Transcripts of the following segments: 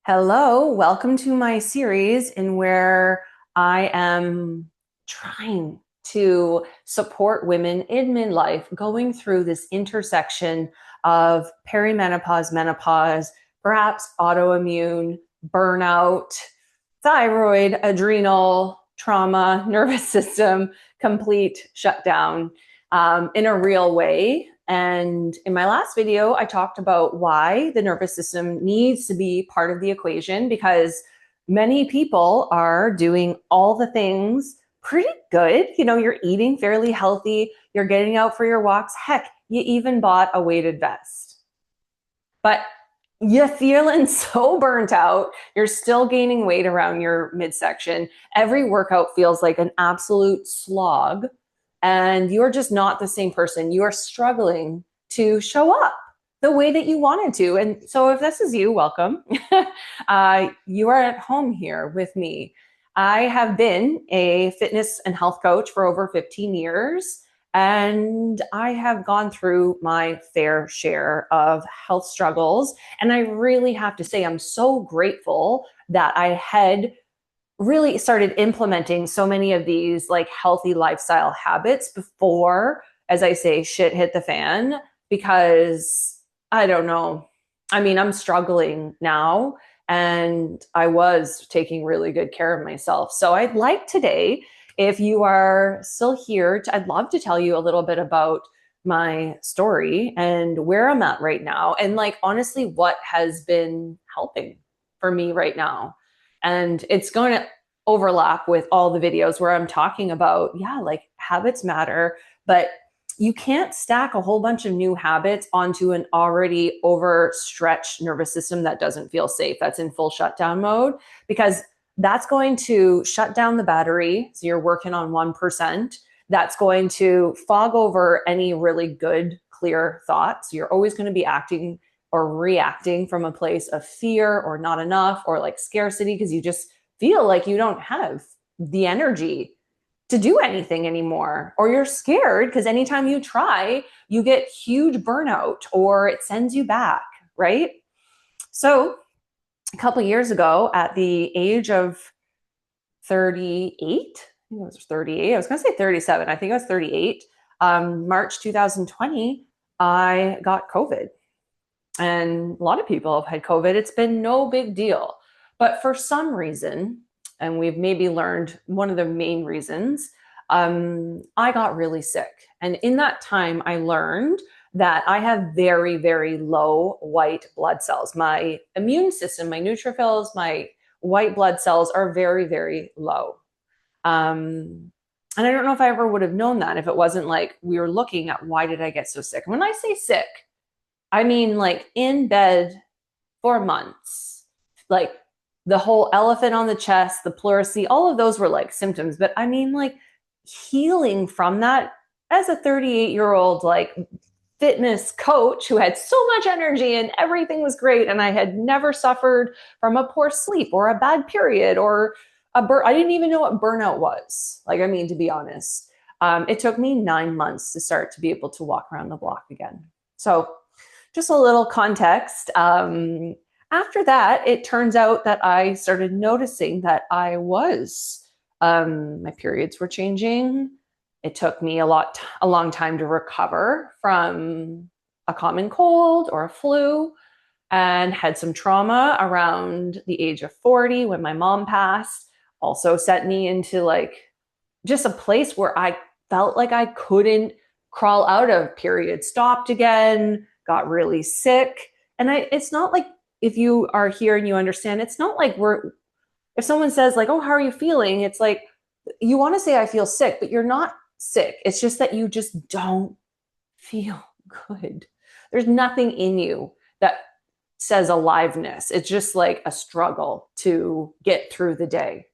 Hello, welcome to my series in where I am trying to support women in midlife going through this intersection of perimenopause, menopause, perhaps autoimmune, burnout, thyroid, adrenal, trauma, nervous system, complete shutdown in a real way. And in my last video, I talked about why the nervous system needs to be part of the equation because many people are doing all the things pretty good. You know, you're eating fairly healthy, you're getting out for your walks. Heck, you even bought a weighted vest. But you're feeling so burnt out. You're still gaining weight around your midsection. Every workout feels like an absolute slog and you're just not the same person. You are struggling to show up the way that you wanted to. And so if this is you, welcome. You are at home here with me. I have been a fitness and health coach for over 15 years, and I have gone through my fair share of health struggles. And I really have to say, I'm so grateful that I had really started implementing so many of these like healthy lifestyle habits before, as I say, shit hit the fan, because I don't know. I mean, I'm struggling now and I was taking really good care of myself. So I'd like today, if you are still here, I'd love to tell you a little bit about my story and where I'm at right now. And like, honestly, what has been helping for me right now. And it's going to overlap with all the videos where I'm talking about, yeah, like habits matter, but you can't stack a whole bunch of new habits onto an already overstretched nervous system that doesn't feel safe, that's in full shutdown mode, because that's going to shut down the battery. So you're working on 1%. That's going to fog over any really good, clear thoughts. You're always going to be acting or reacting from a place of fear or not enough or like scarcity because you just feel like you don't have the energy to do anything anymore, or you're scared because anytime you try, you get huge burnout or it sends you back, right? So a couple of years ago, at the age of 38, I think it was 38, I was going to say 37, I think I was 38, March 2020, I got COVID. And a lot of people have had COVID. It's been no big deal. But for some reason, and we've maybe learned one of the main reasons, I got really sick. And in that time, I learned that I have very, very low white blood cells. My immune system, my neutrophils, my white blood cells are very, very low. And I don't know if I ever would have known that if it wasn't like we were looking at why did I get so sick. When I say sick, I mean like in bed for months, like the whole elephant on the chest, the pleurisy, all of those were like symptoms. But I mean, like healing from that as a 38-year-old, like fitness coach who had so much energy and everything was great. And I had never suffered from a poor sleep or a bad period or I didn't even know what burnout was. Like, I mean, to be honest, it took me 9 months to start to be able to walk around the block again. So just a little context. After that, it turns out that I started noticing that my periods were changing. It took me a long time to recover from a common cold or a flu, and had some trauma around the age of 40 when my mom passed. Also set me into like just a place where I felt like I couldn't crawl out of. Period stopped again, got really sick. And it's not like, if you are here and you understand, it's not like if someone says like, oh, how are you feeling? It's like, you want to say I feel sick, but you're not sick. It's just that you just don't feel good. There's nothing in you that says aliveness. It's just like a struggle to get through the day.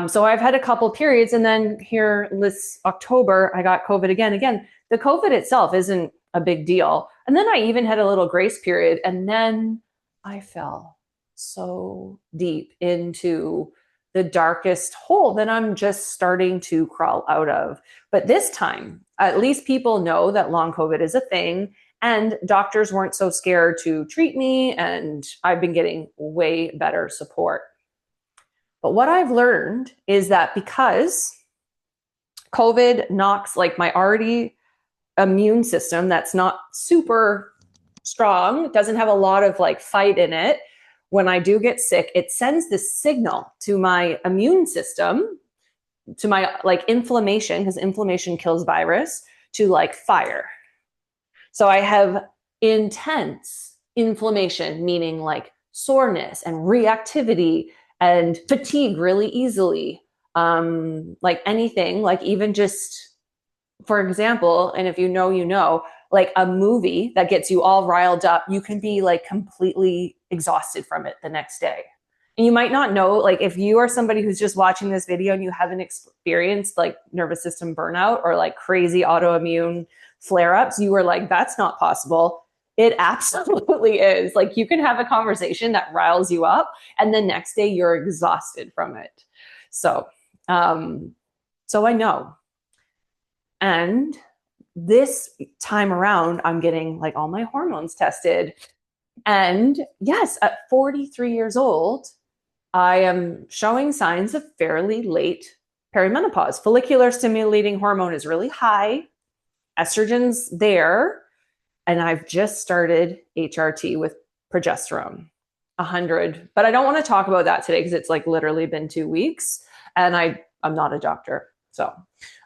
So I've had a couple periods, and then here this October, I got COVID again. Again, the COVID itself isn't a big deal. And then I even had a little grace period, and then I fell so deep into the darkest hole that I'm just starting to crawl out of. But this time, at least people know that long COVID is a thing, And doctors weren't so scared to treat me, and I've been getting way better support. But what I've learned is that because COVID knocks like my already immune system that's not super strong, doesn't have a lot of like fight in it. When I do get sick, it sends this signal to my immune system, to my like inflammation, because inflammation kills virus, to like fire. So I have intense inflammation, meaning like soreness and reactivity and fatigue really easily. Like anything, like even just, for example, and if you know, like a movie that gets you all riled up, you can be like completely exhausted from it the next day. And you might not know, like if you are somebody who's just watching this video and you haven't experienced like nervous system burnout or like crazy autoimmune flare-ups, you are like, that's not possible. It absolutely is. Like you can have a conversation that riles you up and the next day you're exhausted from it. So I know. And this time around, I'm getting like all my hormones tested. And yes, at 43 years old, I am showing signs of fairly late perimenopause. Follicular stimulating hormone is really high. Estrogen's there. And I've just started HRT with progesterone, 100. But I don't want to talk about that today because it's like literally been 2 weeks. And I'm not a doctor. So I'm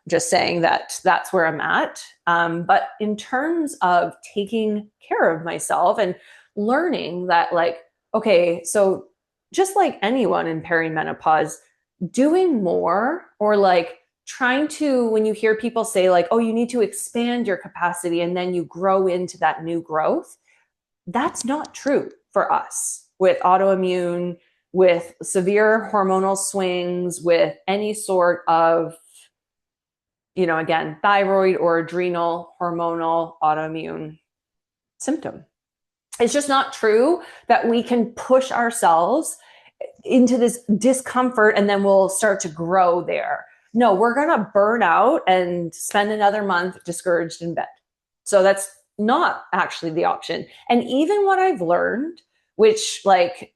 just saying that that's where I'm at. But in terms of taking care of myself and learning that like, okay, so just like anyone in perimenopause, doing more or like trying to, when you hear people say like, oh, you need to expand your capacity and then you grow into that new growth, that's not true for us with autoimmune, with severe hormonal swings, with any sort of, again, thyroid or adrenal hormonal autoimmune symptom. It's just not true that we can push ourselves into this discomfort and then we'll start to grow there. No, we're going to burn out and spend another month discouraged in bed. So that's not actually the option. And even what I've learned, which like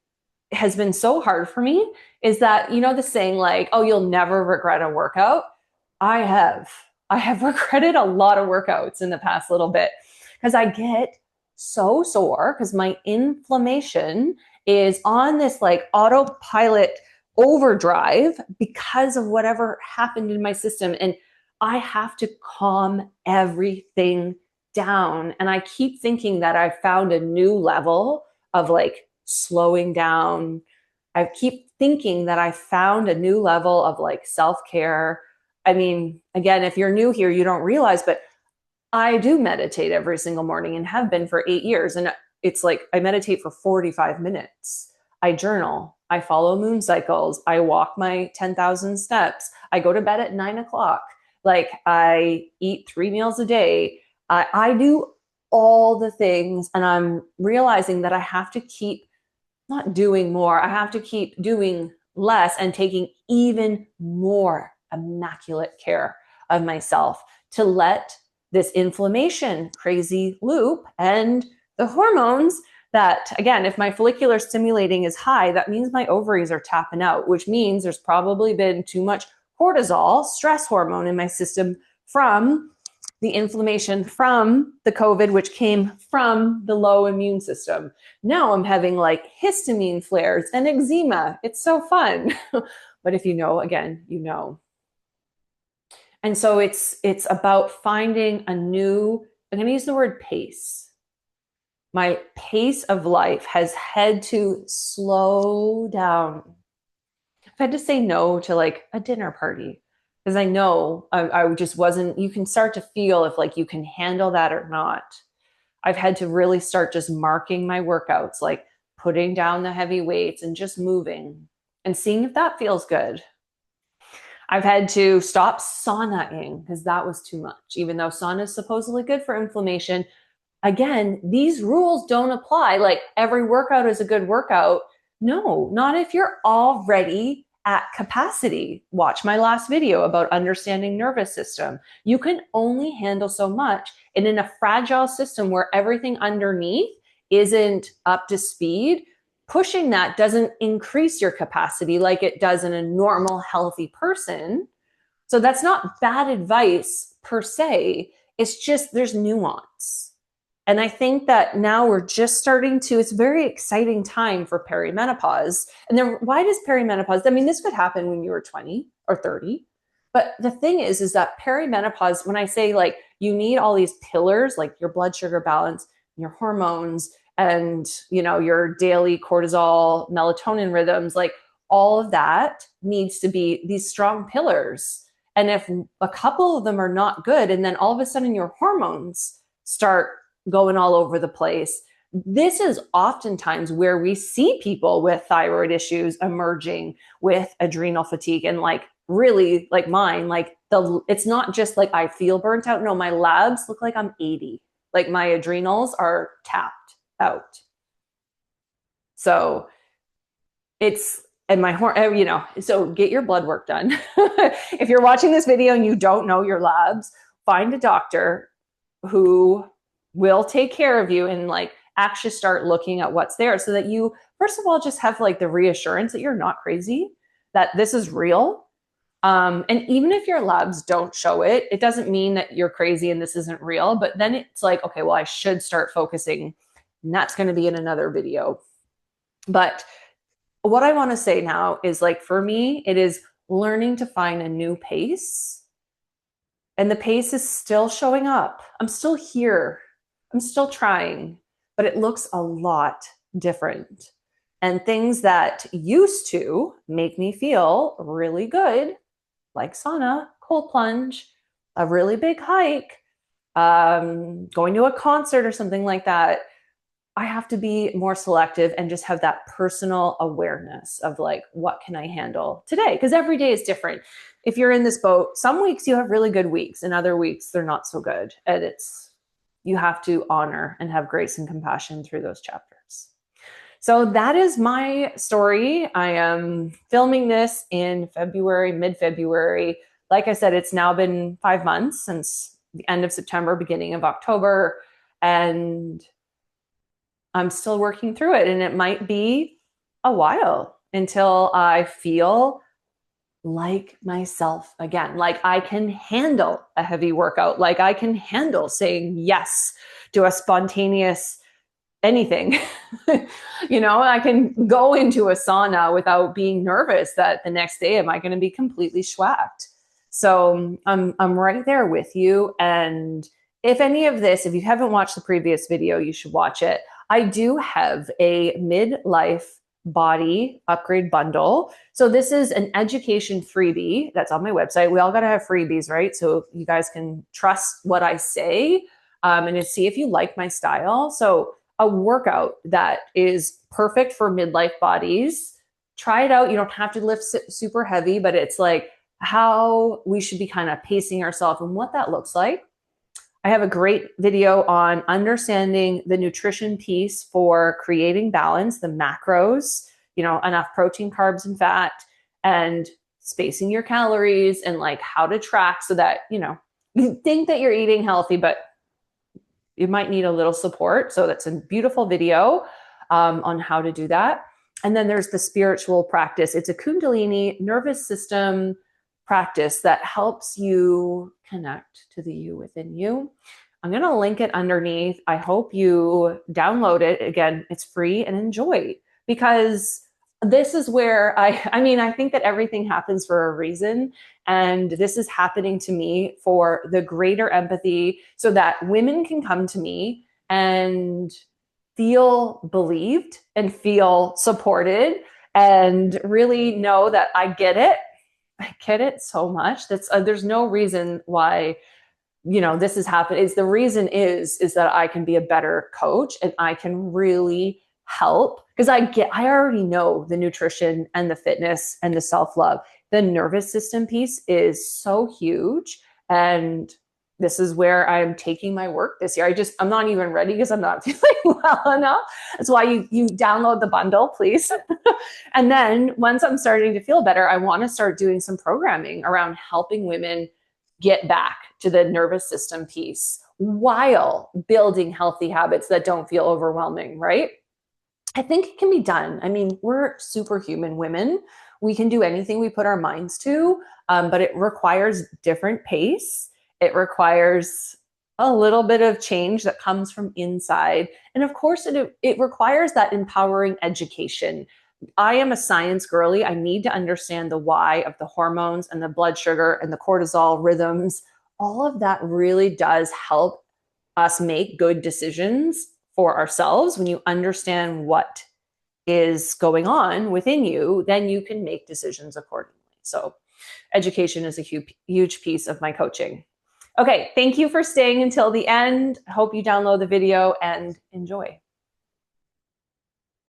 has been so hard for me, is that, the saying like, oh, you'll never regret a workout. I have regretted a lot of workouts in the past little bit because I get so sore because my inflammation is on this like autopilot overdrive because of whatever happened in my system. And I have to calm everything down. And I keep thinking that I found a new level of like slowing down. I keep thinking that I found a new level of like self-care. I mean, again, if you're new here, you don't realize, but I do meditate every single morning and have been for 8 years. And it's like I meditate for 45 minutes. I journal. I follow moon cycles. I walk my 10,000 steps. I go to bed at 9 o'clock. Like I eat 3 meals a day. I do all the things. And I'm realizing that I have to keep not doing more. I have to keep doing less and taking even more immaculate care of myself to let this inflammation crazy loop and the hormones that, again, if my follicular stimulating is high, that means my ovaries are tapping out, which means there's probably been too much cortisol, stress hormone in my system from the inflammation from the COVID, which came from the low immune system. Now I'm having like histamine flares and eczema. It's so fun. But if you know, again, you know. And so it's about finding a new, I'm going to use the word pace. My pace of life has had to slow down. I've had to say no to like a dinner party because I know I just wasn't, you can start to feel if like you can handle that or not. I've had to really start just marking my workouts, like putting down the heavy weights and just moving and seeing if that feels good. I've had to stop saunaing because that was too much, even though sauna is supposedly good for inflammation. Again, these rules don't apply. Like every workout is a good workout. No, not if you're already at capacity. Watch my last video about understanding nervous system. You can only handle so much. And in a fragile system where everything underneath isn't up to speed, pushing that doesn't increase your capacity like it does in a normal, healthy person. So that's not bad advice per se. It's just there's nuance. And I think that now we're just starting to, it's a very exciting time for perimenopause. And then why does perimenopause? I mean, this could happen when you were 20 or 30. But the thing is that perimenopause, when I say like you need all these pillars, like your blood sugar balance, your hormones, and your daily cortisol, melatonin rhythms, like all of that needs to be these strong pillars. And if a couple of them are not good, and then all of a sudden your hormones start going all over the place, this is oftentimes where we see people with thyroid issues emerging, with adrenal fatigue, and like really like mine, like it's not just like I feel burnt out. No, my labs look like I'm 80. Like my adrenals are tapped out. So it's, and my so get your blood work done. If you're watching this video and you don't know your labs, find a doctor who will take care of you and like actually start looking at what's there, so that you, first of all, just have like the reassurance that you're not crazy, that this is real. And even if your labs don't show it, it doesn't mean that you're crazy and this isn't real. But then it's like, okay, well, I should start focusing. And that's going to be in another video. But what I want to say now is, like, for me, it is learning to find a new pace. And the pace is still showing up. I'm still here. I'm still trying, but it looks a lot different. And things that used to make me feel really good, like sauna, cold plunge, a really big hike, going to a concert or something like that, I have to be more selective and just have that personal awareness of like, what can I handle today? Because every day is different. If you're in this boat, some weeks you have really good weeks and other weeks they're not so good. And you have to honor and have grace and compassion through those chapters. So that is my story. I am filming this in February, mid-February. Like I said, it's now been 5 months since the end of September, beginning of October. And I'm still working through it. And it might be a while until I feel like myself again. Like I can handle a heavy workout. Like I can handle saying yes to a spontaneous anything. I can go into a sauna without being nervous that the next day, am I going to be completely schwacked? So I'm right there with you. And if any of this, if you haven't watched the previous video, you should watch it. I do have a Midlife Body Upgrade Bundle. So this is an education freebie that's on my website. We all got to have freebies, right? So you guys can trust what I say and to see if you like my style. So a workout that is perfect for midlife bodies. Try it out. You don't have to lift super heavy, but it's like how we should be kind of pacing ourselves and what that looks like. I have a great video on understanding the nutrition piece for creating balance, the macros, enough protein, carbs, and fat, and spacing your calories and like how to track so that, you think that you're eating healthy, but you might need a little support. So that's a beautiful video on how to do that. And then there's the spiritual practice. It's a Kundalini nervous system practice that helps you connect to the you within you. I'm going to link it underneath. I hope you download it. Again, it's free and enjoy, because this is where I think that everything happens for a reason. And this is happening to me for the greater empathy so that women can come to me and feel believed and feel supported and really know that I get it. I get it so much. There's no reason why, this is happening. The reason is that I can be a better coach and I can really help, because I already know the nutrition and the fitness and the self-love. The nervous system piece is so huge. And this is where I'm taking my work this year. I'm not even ready because I'm not feeling well enough. That's why you download the bundle, please. And then once I'm starting to feel better, I want to start doing some programming around helping women get back to the nervous system piece while building healthy habits that don't feel overwhelming, right? I think it can be done. I mean, we're superhuman women. We can do anything we put our minds to, but it requires different pace. It requires a little bit of change that comes from inside. And of course, it requires that empowering education. I am a science girly. I need to understand the why of the hormones and the blood sugar and the cortisol rhythms. All of that really does help us make good decisions for ourselves. When you understand what is going on within you, then you can make decisions accordingly. So education is a huge piece of my coaching. Okay, thank you for staying until the end. I hope you download the video and enjoy.